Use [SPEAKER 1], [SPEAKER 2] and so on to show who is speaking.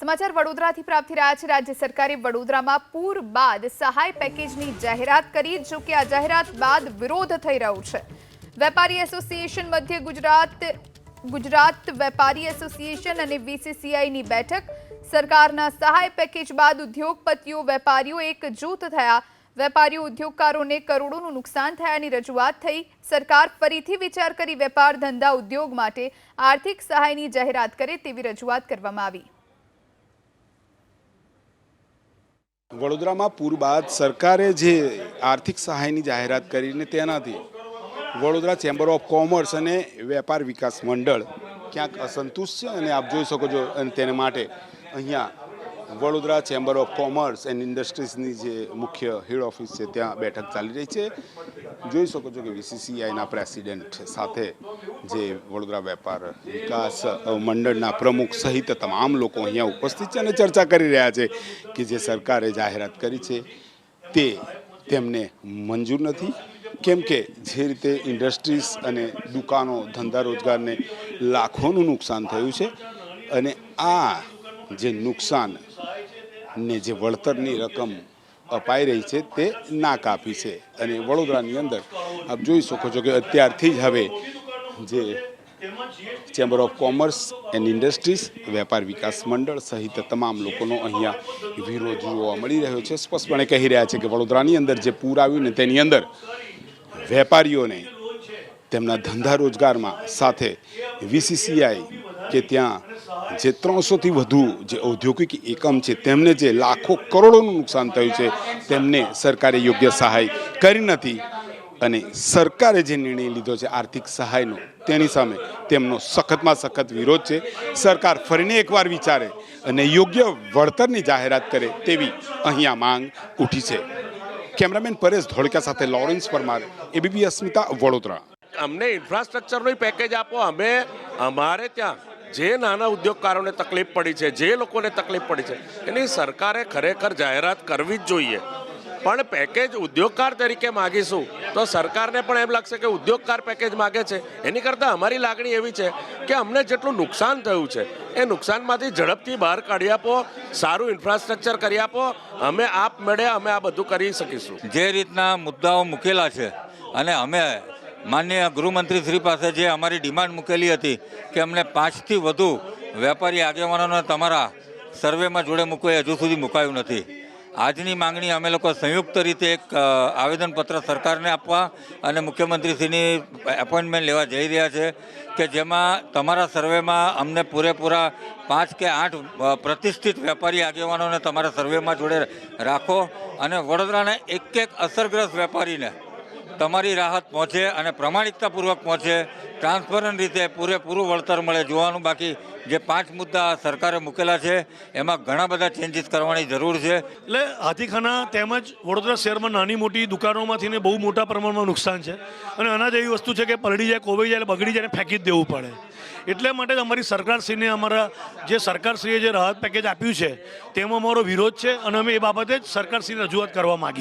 [SPEAKER 1] સમાચાર વડોદરાથી પ્રાપ્ત થઈ રહ્યા છે। રાજ્ય સરકારે વડોદરામાં પૂર બાદ સહાય પેકેજની જાહેરાત કરી, જો કે આ જાહેરાત બાદ વિરોધ થઈ રહ્યો છે। વેપારી એસોસિએશન મધ્ય ગુજરાત વેપારી એસોસિએશન અને વીસીસીઆઈની બેઠક। સરકારના સહાય પેકેજ બાદ ઉદ્યોગપતિઓ વેપારીઓ એકજૂથ થયા। વેપારીઓ ઉદ્યોગકારોને કરોડોનું નુકસાન થયાની રજૂઆત થઈ। સરકાર ફરીથી વિચાર કરી વેપાર ધંધા ઉદ્યોગ માટે આર્થિક સહાયની જાહેરાત કરે તેવી રજૂઆત કરવામાં આવી।
[SPEAKER 2] વડોદરામાં પૂર બાદ સરકારે જે આર્થિક સહાયની જાહેરાત કરીને તેનાથી વડોદરા ચેમ્બર ઓફ કોમર્સ અને વેપાર વિકાસ મંડળ ક્યાંક અસંતુષ્ટ છે અને આપ જોઈ શકો છો અને તેને માટે અહીંયા Vadodara chamber of commerce and ઇન્ડસ્ટ્રીઝની જે મુખ્ય હેડ ઓફિસ છે ત્યાં બેઠક ચાલી રહી છે। જોઈ શકો છો કે વીસીસીઆઈના પ્રેસિડેન્ટ સાથે જે વડોદરા વેપાર વિકાસ મંડળના પ્રમુખ સહિત તમામ લોકો અહીંયા ઉપસ્થિત છે અને ચર્ચા કરી રહ્યા છે કે જે સરકારે જાહેરાત કરી છે તે તેમને મંજૂર નથી। કેમ કે જે રીતે ઇન્ડસ્ટ્રીઝ અને દુકાનો ધંધા રોજગારને લાખોનું નુકસાન થયું છે અને આ જે નુકસાન ને જે વળતરની રકમ અપાઈ રહી છે તે ના કાપી છે અને વડોદરાની અંદર આપ જોઈ શકો છો કે અત્યારથી જ હવે જે chamber of commerce and industries વેપાર વિકાસ મંડળ સહિત તમામ લોકોનો અહીંયા વિરોધ જોવા મળી રહ્યો છે। સ્પષ્ટપણે કહી રહ્યા છે કે વડોદરાની અંદર જે પૂર આવ્યું ને તેની અંદર વેપારીઓને તેમના ધંધા રોજગારમાં સાથે વીસીસીઆઈ કે ત્યાં જે 300થી વધુ જે ઔદ્યોગિક એકમ છે તેમને જે લાખો કરોડોનું નુકસાન થયું છે તેમને સરકારે યોગ્ય સહાય કરી નથી અને સરકારે જે નિર્ણય લીધો છે આર્થિક સહાયનો તેની સામે તેમનો સખતમાં સખત વિરોધ છે। સરકાર ફરીને એકવાર વિચારે અને યોગ્ય વળતરની જાહેરાત કરે તેવી અહીંયા માંગ ઉઠી છે। કેમેરામેન પરેશ ધોળકા સાથે લોરેન્સ પરમાર, એબીપી અસ્મિતા, વડોદરા।
[SPEAKER 3] અમને ઇન્ફ્રાસ્ટ્રક્ચરનું પેકેજ આપો। અમે અમારે ત્યાં જે નાના ઉદ્યોગકારોને તકલીફ પડી છે, જે લોકોને તકલીફ પડી છે એની સરકારે ખરેખર જાહેરાત કરવી જ જોઈએ। પણ પેકેજ ઉદ્યોગકાર તરીકે માગીશું તો સરકારને પણ એમ લાગશે કે ઉદ્યોગકાર પેકેજ માગે છે, એની કરતાં અમારી લાગણી એવી છે કે અમને જેટલું નુકસાન થયું છે એ નુકસાનમાંથી ઝડપથી બહાર કાઢી આપો, સારું ઇન્ફ્રાસ્ટ્રક્ચર કરી આપો। અમે આપમેળે અમે આ બધું કરી શકીશું।
[SPEAKER 4] જે રીતના મુદ્દાઓ મૂકેલા છે અને અમે માનનીય ગૃહમંત્રી શ્રી પાસે જે અમારી ડિમાન્ડ મૂકેલી હતી કે અમને 5થી વધુ વેપારી આગેવાનોને તમારા સર્વેમાં જોડે મૂકવો, એ હજુ સુધી મુકાયું નથી। આજની માંગણી અમે લોકો સંયુક્ત રીતે એક આવેદનપત્ર સરકારને આપવા અને મુખ્યમંત્રીશ્રીની એપોઇન્ટમેન્ટ લેવા જઈ રહ્યા છે કે જેમાં તમારા સર્વેમાં અમને પૂરેપૂરા 5 કે 8 પ્રતિષ્ઠિત વેપારી આગેવાનોને તમારા સર્વેમાં જોડે રાખો અને વડોદરાના એક અસરગ્રસ્ત વેપારીને તમારી રાહત પહોંચે અને પ્રમાણિકતાપૂર્વક પહોંચે, ટ્રાન્સપરન્ટ રીતે પૂરેપૂરું વળતર મળે જોવાનું બાકી। જે 5 મુદ્દા સરકારે મૂકેલા છે એમાં ઘણા બધા ચેન્જીસ કરવાની જરૂર છે।
[SPEAKER 5] એટલે હાથીખાના તેમજ વડોદરા શહેરમાં નાની મોટી દુકાનોમાંથીને બહુ મોટા પ્રમાણમાં નુકસાન છે અને અનાજ એવી વસ્તુ છે કે પલળી જાય, કોવાઈ જાય, બગડી જાય, ફેંકી જ દેવું પડે। એટલે માટે જ અમારી સરકારશ્રીને અમારા જે સરકારશ્રીએ જે રાહત પેકેજ આપ્યું છે તેમાં અમારો વિરોધ છે અને અમે એ બાબતે જ સરકારશ્રીને રજૂઆત કરવા માગીએ।